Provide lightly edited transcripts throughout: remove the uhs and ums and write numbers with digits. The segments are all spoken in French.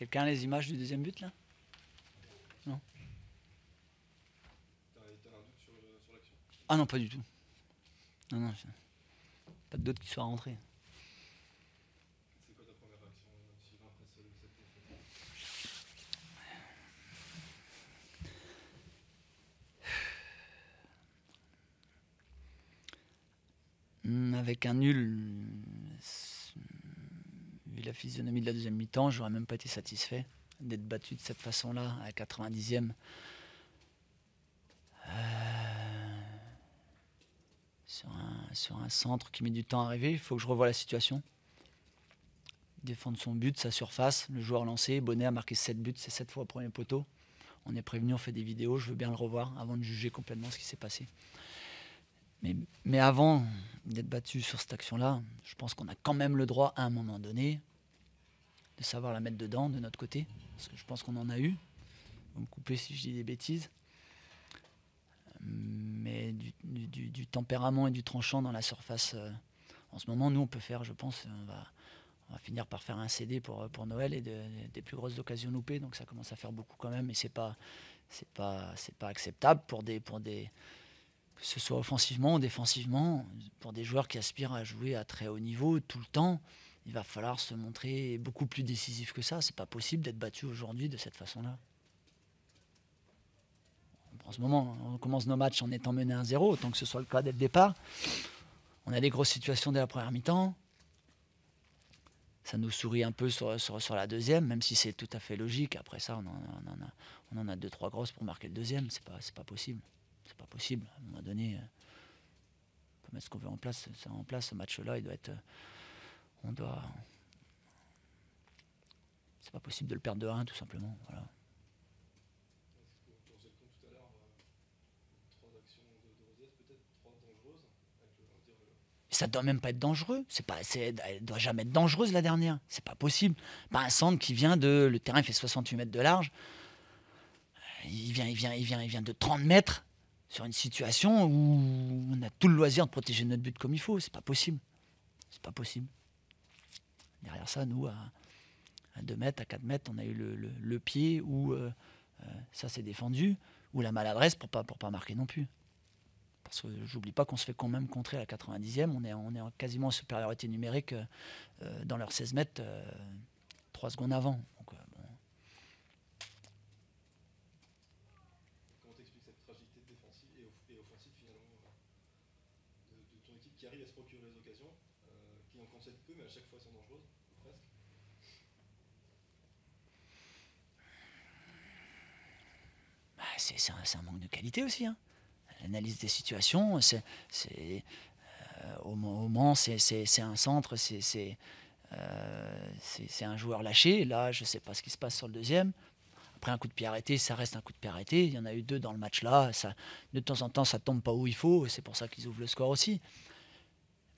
Quelqu'un a les images du deuxième but là? Non. T'as un doute sur l'action? Ah non, pas du tout. Non, non, pas de doute qu'il soit rentré. C'est quoi ta première réaction, Sylvain, après cette défaite? Avec un nul, vu la physionomie de la deuxième mi-temps, j'aurais même pas été satisfait d'être battu de cette façon-là, à la 90e. Sur un centre qui met du temps à arriver, il faut que je revoie la situation. Défendre son but, sa surface, le joueur lancé, Bonnet a marqué 7 buts, c'est 7 fois au premier poteau. On est prévenu, on fait des vidéos, je veux bien le revoir avant de juger complètement ce qui s'est passé. Mais avant d'être battu sur cette action-là, je pense qu'on a quand même le droit, à un moment donné, de savoir la mettre dedans de notre côté. Parce que je pense qu'on en a eu. Vous me coupez si je dis des bêtises. Mais du tempérament et du tranchant dans la surface, en ce moment, nous, on peut faire, je pense, on va finir par faire un CD pour Noël et des plus grosses occasions loupées. Donc ça commence à faire beaucoup quand même. Et c'est pas acceptable que ce soit offensivement ou défensivement, pour des joueurs qui aspirent à jouer à très haut niveau tout le temps. Il va falloir se montrer beaucoup plus décisif que ça. C'est pas possible d'être battu aujourd'hui de cette façon-là. En ce moment, on commence nos matchs en étant mené 1-0, autant que ce soit le cas dès le départ. On a des grosses situations dès la première mi-temps. Ça nous sourit un peu sur la deuxième, même si c'est tout à fait logique. Après ça, on en a 2-3 grosses pour marquer le deuxième. C'est pas possible. C'est pas possible. À un moment donné, on peut mettre ce qu'on veut en place. Ce match-là, il doit être. C'est pas possible de le perdre de 1, tout simplement. Voilà. On faisait le compte tout à l'heure, 3 actions de Rodez, peut-être 3 dangereuses. Ça doit même pas être dangereux. Elle doit jamais être dangereuse la dernière. C'est pas possible. Pas un centre qui vient de. Le terrain fait 68 mètres de large. Il vient de 30 mètres sur une situation où on a tout le loisir de protéger notre but comme il faut. C'est pas possible. C'est pas possible. Derrière ça, nous, à 2 mètres, à 4 mètres, on a eu le pied où ça s'est défendu, ou la maladresse pour pas marquer non plus. Parce que j'oublie pas qu'on se fait quand même contrer à la 90e. On est quasiment en supériorité numérique dans leurs 16 mètres 3 secondes avant. Donc, bon. Comment t'expliques cette fragilité défensive et offensive finalement de ton équipe qui arrive à se procurer les occasions, qui en concède peu mais à chaque fois sont dangereuses, presque? C'est un manque de qualité aussi. Hein. L'analyse des situations, au moment, c'est un centre, c'est un joueur lâché. Là, je ne sais pas ce qui se passe sur le deuxième. Après, un coup de pied arrêté, ça reste un coup de pied arrêté. Il y en a eu 2 dans le match là. De temps en temps, ça tombe pas où il faut. C'est pour ça qu'ils ouvrent le score aussi.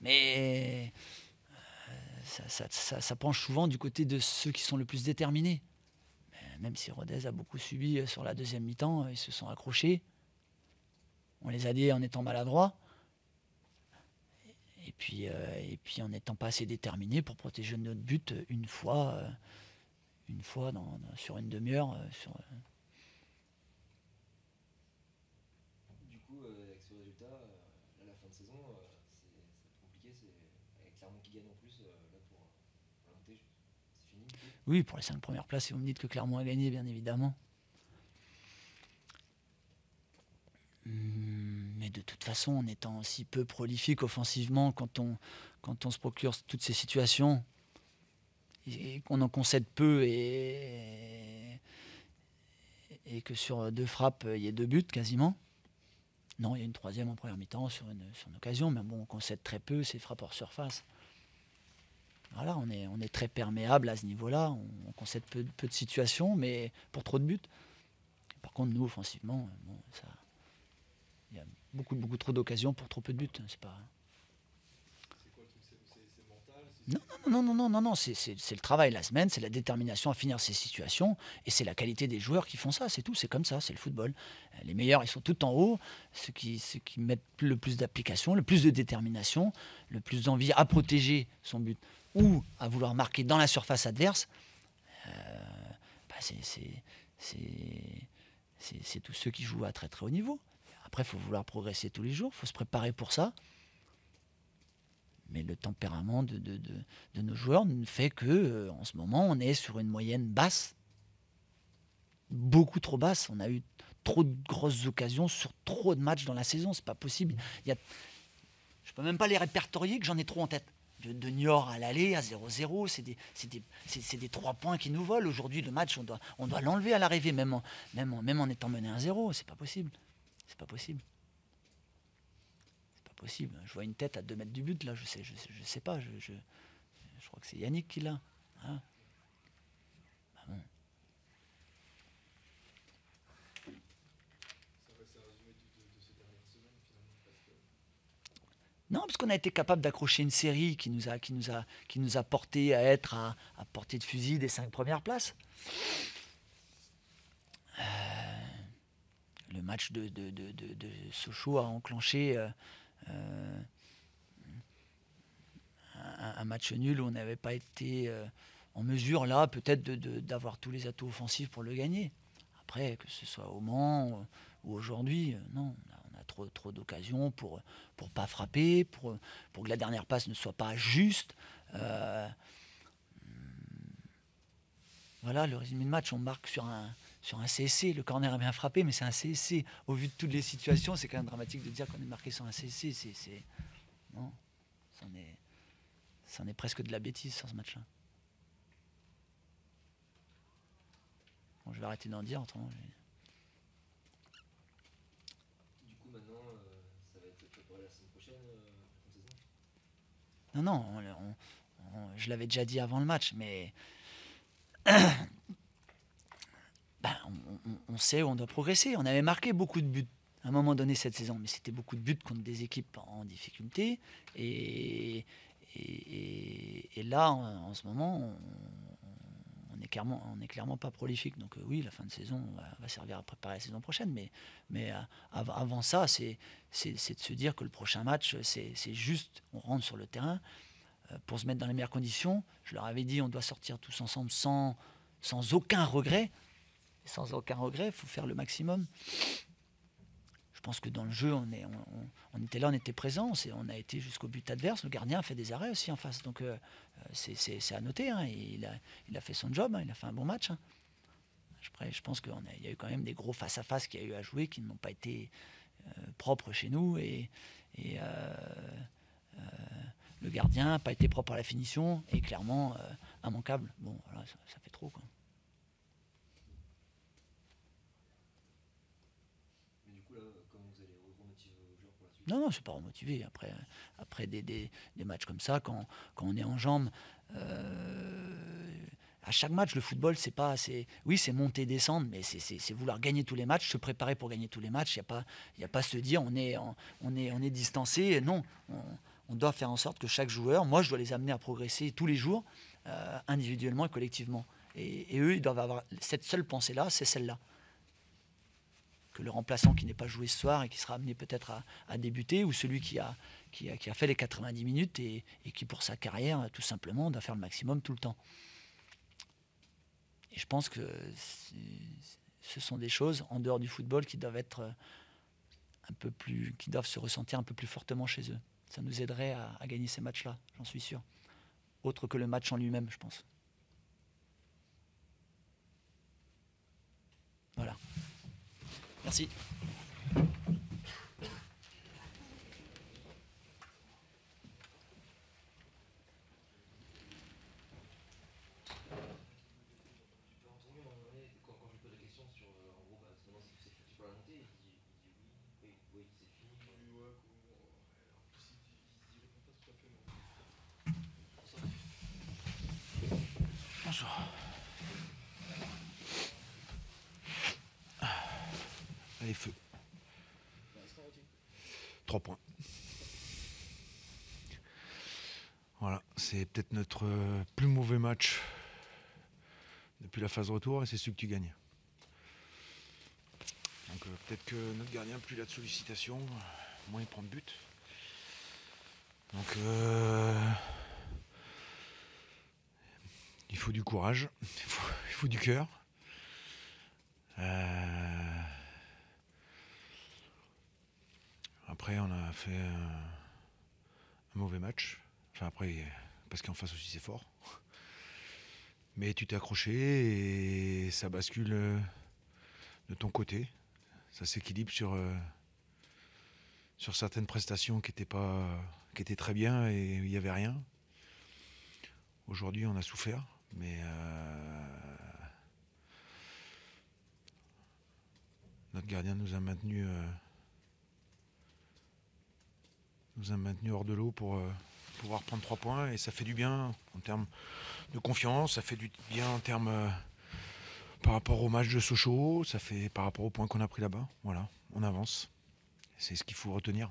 Mais ça penche souvent du côté de ceux qui sont le plus déterminés. Même si Rodez a beaucoup subi sur la deuxième mi-temps, ils se sont accrochés. On les a dit en étant maladroits. Et puis en n'étant pas assez déterminés pour protéger notre but une fois sur une demi-heure. Du coup, avec ce résultat, à la fin de saison, c'est compliqué. C'est avec Clermont qui gagne en plus, là pour monter, c'est fini. Oui, pour les 5 premières places, si vous me dites que Clermont a gagné, bien évidemment. Mais de toute façon, en étant si peu prolifique offensivement, quand on se procure toutes ces situations, et qu'on en concède peu, et que sur 2 frappes, il y ait 2 buts quasiment. Non, il y a une 3e en première mi-temps sur une occasion, mais bon, on concède très peu, c'est frappe hors surface. Voilà, on est très perméable à ce niveau-là, on concède peu de situations, mais pour trop de buts. Par contre, nous, offensivement, il y a beaucoup trop d'occasions pour trop peu de buts. C'est pas... C'est quoi le truc? C'est mental? Non, c'est le travail la semaine, c'est la détermination à finir ces situations, et c'est la qualité des joueurs qui font ça, c'est tout, c'est comme ça, c'est le football. Les meilleurs, ils sont tout en haut, ceux qui mettent le plus d'application, le plus de détermination, le plus d'envie à protéger son but, ou à vouloir marquer dans la surface adverse, c'est tous ceux qui jouent à très très haut niveau. Après, il faut vouloir progresser tous les jours, il faut se préparer pour ça. Mais le tempérament de nos joueurs fait que, en ce moment, on est sur une moyenne basse, beaucoup trop basse. On a eu trop de grosses occasions sur trop de matchs dans la saison, c'est pas possible. Je peux même pas les répertorier, que j'en ai trop en tête. De Niort à l'aller, à 0-0, c'est des 3 points qui nous volent. Aujourd'hui, le match, on doit l'enlever à l'arrivée, même en étant mené 1-0. C'est pas possible. C'est pas possible. C'est pas possible. Je vois une tête à 2 mètres du but, là, je sais pas. Je crois que c'est Yannick qui l'a. Hein. Bah bon. C'est un résumé de ces dernières semaines finalement, parce que Non, parce qu'on a été capable d'accrocher une série qui nous a porté à être à portée de fusil des 5 premières places. Le match de Sochaux a enclenché un match nul où on n'avait pas été en mesure, là, peut-être d'avoir tous les atouts offensifs pour le gagner. Après, que ce soit au Mans ou aujourd'hui, non, on a trop d'occasions pour pas frapper, pour que la dernière passe ne soit pas juste. Voilà, le résumé de match, on marque sur un CSC. Le corner est bien frappé, mais c'est un CSC. Au vu de toutes les situations, c'est quand même dramatique de dire qu'on est marqué sur un CSC. Non, c'en est presque de la bêtise sur ce match-là. Bon, je vais arrêter d'en dire, autrement. Du coup, maintenant, ça va être préparé la semaine prochaine, la fin de saison. Non, je l'avais déjà dit avant le match, mais on sait où on doit progresser. On avait marqué beaucoup de buts à un moment donné cette saison, mais c'était beaucoup de buts contre des équipes en difficulté. Et là, en ce moment, on est clairement pas prolifique. Donc oui, la fin de saison va servir à préparer la saison prochaine. Mais avant ça, c'est de se dire que le prochain match, c'est juste, on rentre sur le terrain pour se mettre dans les meilleures conditions. Je leur avais dit, on doit sortir tous ensemble sans aucun regret. Sans aucun regret, il faut faire le maximum. Je pense que dans le jeu, on était là, on était présent, on a été jusqu'au but adverse. Le gardien a fait des arrêts aussi en face, donc c'est à noter. Hein. Il a fait son job, hein. Il a fait un bon match. Hein. Après, je pense qu'il y a eu quand même des gros face-à-face qu'il y a eu à jouer qui n'ont pas été propres chez nous. Et le gardien n'a pas été propre à la finition et clairement immanquable. Bon, voilà, ça fait trop, quoi. Non, c'est pas remotivé. Après des matchs comme ça, quand on est en jambes, à chaque match, le football, oui, c'est monter et descendre, mais c'est vouloir gagner tous les matchs, se préparer pour gagner tous les matchs. Il n'y a pas se dire on est distancé. Non, on doit faire en sorte que chaque joueur, moi, je dois les amener à progresser tous les jours, individuellement et collectivement. Et eux, ils doivent avoir cette seule pensée-là, c'est celle-là. Que le remplaçant qui n'est pas joué ce soir et qui sera amené peut-être à débuter, ou celui qui a fait les 90 minutes et qui, pour sa carrière, tout simplement, doit faire le maximum tout le temps. Et je pense que ce sont des choses, en dehors du football, qui doivent être qui doivent se ressentir un peu plus fortement chez eux. Ça nous aiderait à gagner ces matchs-là, j'en suis sûr. Autre que le match en lui-même, je pense. Voilà. Merci. Tu peux entendre à un moment donné, quand je pose la question sur, en gros, maintenant c'est foutu sur la montée, il dit oui, oui, c'est fini. ouais, en plus il répond pas tout à fait. Mais... Bonsoir. Allez, feu. 3 points. Voilà, c'est peut-être notre plus mauvais match depuis la phase retour et c'est celui que tu gagnes. Donc peut-être que notre gardien, plus il a de sollicitations, moins il prend de but. Donc il faut du courage, il faut du cœur. Après, on a fait un mauvais match. Enfin, après, parce qu'en face aussi, c'est fort. Mais tu t'es accroché et ça bascule de ton côté. Ça s'équilibre sur certaines prestations qui étaient très bien et il n'y avait rien. Aujourd'hui, on a souffert, mais notre gardien nous a maintenus hors de l'eau pour pouvoir prendre 3 points et ça fait du bien en termes de confiance, ça fait du bien en termes par rapport au match de Sochaux, ça fait par rapport aux points qu'on a pris là-bas. Voilà, on avance. C'est ce qu'il faut retenir.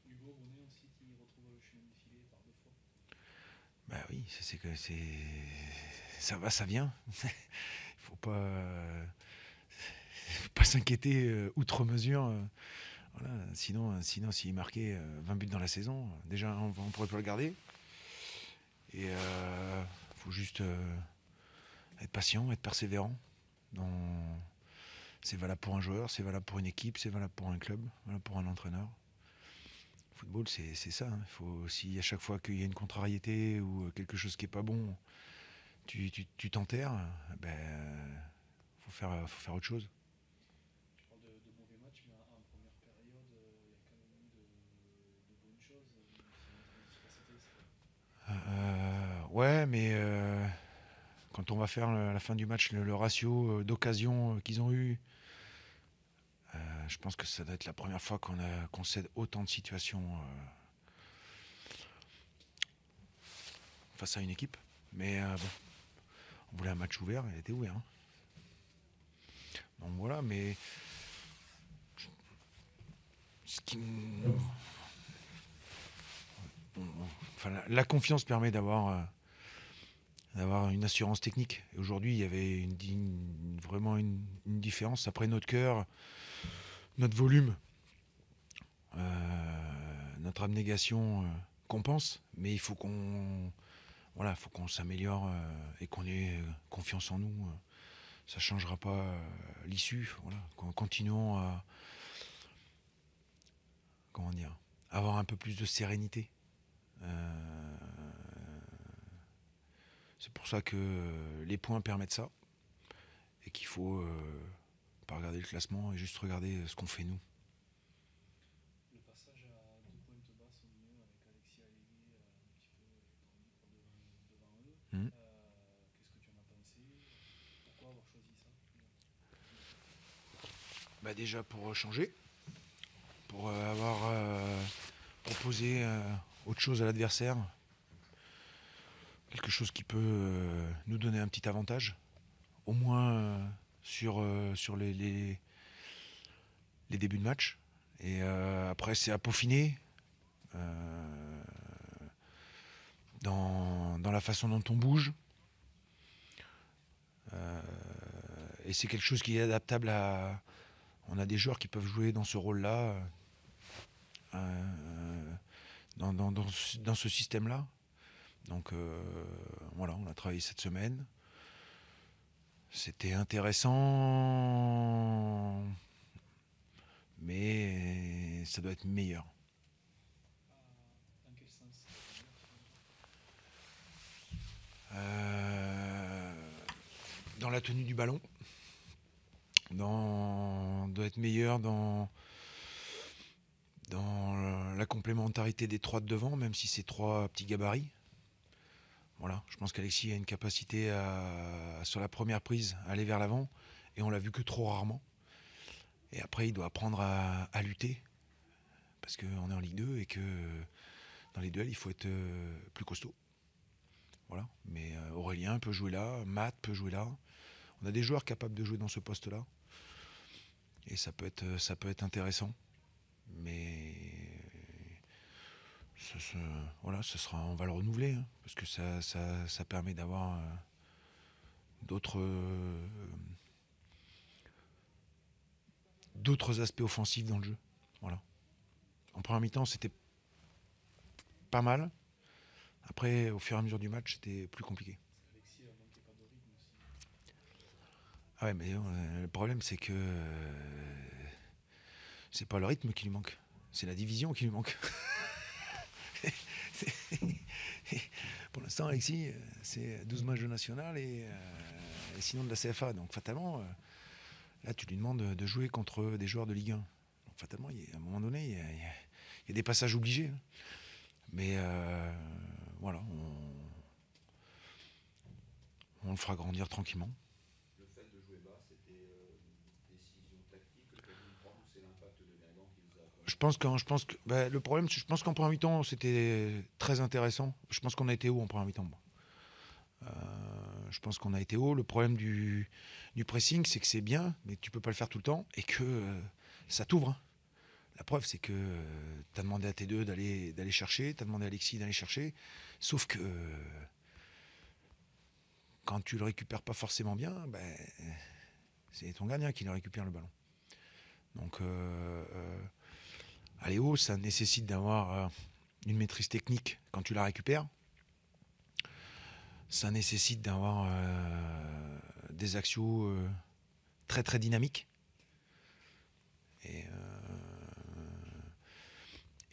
Hugo René aussi qui retrouve le chemin défilé par 2 fois. Bah oui, ça va, ça vient. Il faut pas s'inquiéter outre mesure. Voilà. Sinon s'il marquait 20 buts dans la saison, déjà on ne pourrait pas le garder. Et faut juste être patient, être persévérant. C'est valable pour un joueur, c'est valable pour une équipe, c'est valable pour un club, valable pour un entraîneur. Le football, c'est ça. Il faut aussi, à chaque fois qu'il y a une contrariété ou quelque chose qui n'est pas bon, tu t'enterres, faut faire autre chose. Tu parles de mauvais matchs, mais en première période, il y a quand même eu de bonnes choses, même si on est en efficacité. Ouais, mais quand on va faire à la fin du match le ratio d'occasions qu'ils ont eu, je pense que ça doit être la première fois qu'on cède autant de situations face à une équipe. Mais bon, on voulait un match ouvert, il était ouvert. Hein. Donc voilà, mais ce qui enfin, la confiance permet d'avoir une assurance technique. Et aujourd'hui, il y avait vraiment une différence. Après, notre cœur, notre volume, notre abnégation compense, mais il faut qu'on s'améliore et qu'on ait confiance en nous. Ça ne changera pas l'issue. Voilà. Continuons à avoir un peu plus de sérénité. C'est pour ça que les points permettent ça et qu'il faut pas regarder le classement et juste regarder ce qu'on fait nous. Le passage à 2 pointes basses au milieu avec Alexis Allegri un petit peu devant eux, qu'est-ce que tu en as pensé? Pourquoi avoir choisi ça? Déjà pour changer, pour avoir proposé autre chose à l'adversaire, quelque chose qui peut nous donner un petit avantage, au moins sur les débuts de match. Et après, c'est à peaufiner dans la façon dont on bouge. Et c'est quelque chose qui est adaptable à... On a des joueurs qui peuvent jouer dans ce rôle-là, dans ce système-là. Donc voilà, on a travaillé cette semaine. C'était intéressant, mais ça doit être meilleur. Dans quel sens? Dans la tenue du ballon, doit être meilleur dans la complémentarité des 3 de devant, même si c'est 3 petits gabarits. Voilà, je pense qu'Alexis a une capacité sur la première prise à aller vers l'avant, et on l'a vu que trop rarement. Et après, il doit apprendre à lutter, parce qu'on est en Ligue 2 et que dans les duels, il faut être plus costaud. Voilà. Mais Aurélien peut jouer là, Matt peut jouer là. On a des joueurs capables de jouer dans ce poste-là. Et ça peut être intéressant. Mais on va le renouveler, hein, parce que ça permet d'avoir d'autres aspects offensifs dans le jeu. Voilà. En première mi-temps, c'était pas mal. Après, au fur et à mesure du match, c'était plus compliqué. Alexis manquait pas de rythme aussi. Ouais, mais le problème, c'est que c'est pas le rythme qui lui manque, c'est la division qui lui manque. Pour l'instant, Alexis, c'est 12 matchs de national et sinon de la CFA. Donc fatalement, là, tu lui demandes de jouer contre des joueurs de Ligue 1. Donc fatalement, à un moment donné, il y a des passages obligés. Hein. Mais voilà, on le fera grandir tranquillement. Le fait de jouer bas, c'était une décision tactique que tu as dû prendre ou c'est l'impact de Guingamp qui vous a... Le problème, je pense qu'en première mi-temps, c'était très intéressant. Je pense qu'on a été haut en première mi-temps. Je pense qu'on a été haut. Le problème du pressing, c'est que c'est bien, mais tu peux pas le faire tout le temps et que ça t'ouvre. Hein. La preuve, c'est que tu as demandé à tes deux d'aller chercher, tu as demandé à Alexis d'aller chercher, sauf que quand tu le récupères pas forcément bien, c'est ton gardien qui le récupère le ballon. Donc, aller haut, ça nécessite d'avoir une maîtrise technique quand tu la récupères. Ça nécessite d'avoir des axios très très dynamiques.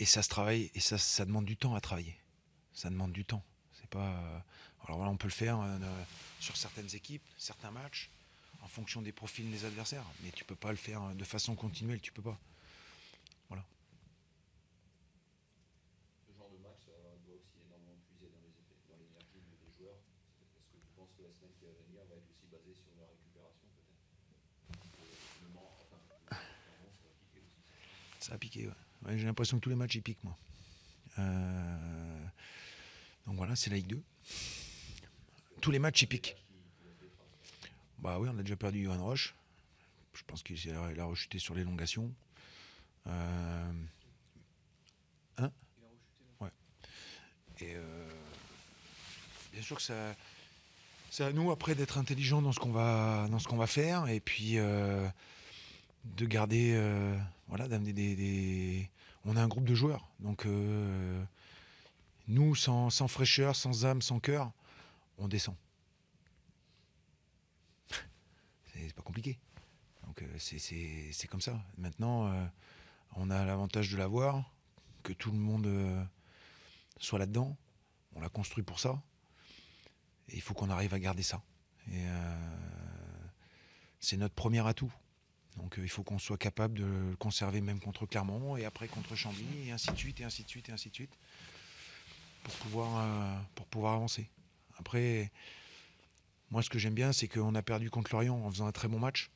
Et ça se travaille, et ça demande du temps à travailler. Ça demande du temps. C'est pas. Alors voilà, on peut le faire sur certaines équipes, certains matchs, en fonction des profils des adversaires, mais tu peux pas le faire de façon continuelle, tu peux pas. Voilà. Ce genre de match, ça doit aussi énormément puiser dans l'énergie des joueurs. Est-ce que tu penses que la semaine qui va venir va être aussi basée sur la récupération peut-être? Ça va piquer, ouais. Ouais, j'ai l'impression que tous les matchs ils piquent, moi. Donc voilà, c'est la Ligue 2. Tous les matchs ils piquent. Bah oui, on a déjà perdu Johan Roche. Je pense qu'il a rechuté sur l'élongation. Hein? Ouais. Et bien sûr que ça, c'est à nous après d'être intelligents dans ce qu'on va faire et puis de garder, d'amener des. On a un groupe de joueurs, donc nous sans fraîcheur, sans âme, sans cœur, on descend. C'est pas compliqué. Donc c'est comme ça. Maintenant, on a l'avantage de l'avoir, que tout le monde soit là-dedans. On l'a construit pour ça. Et il faut qu'on arrive à garder ça. Et c'est notre premier atout. Donc il faut qu'on soit capable de le conserver même contre Clermont et après contre Chambly et ainsi de suite et ainsi de suite et ainsi de suite pour pouvoir avancer. Après, moi ce que j'aime bien c'est qu'on a perdu contre Lorient en faisant un très bon match.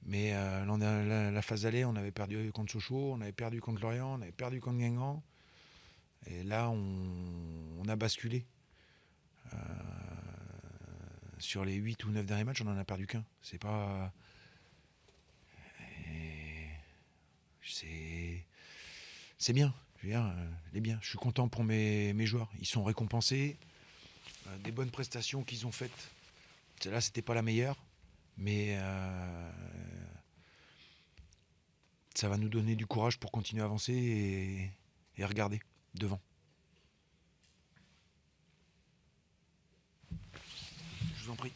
Mais la phase allée, on avait perdu contre Sochaux, on avait perdu contre Lorient, on avait perdu contre Guingamp. Et là, on a basculé. Sur les 8 ou 9 derniers matchs, on n'en a perdu qu'un. C'est pas... C'est bien. Je veux dire, bien. Je suis content pour mes joueurs. Ils sont récompensés. Des bonnes prestations qu'ils ont faites. Celle-là, c'était pas la meilleure. Mais ça va nous donner du courage pour continuer à avancer et regarder devant. Je vous en prie.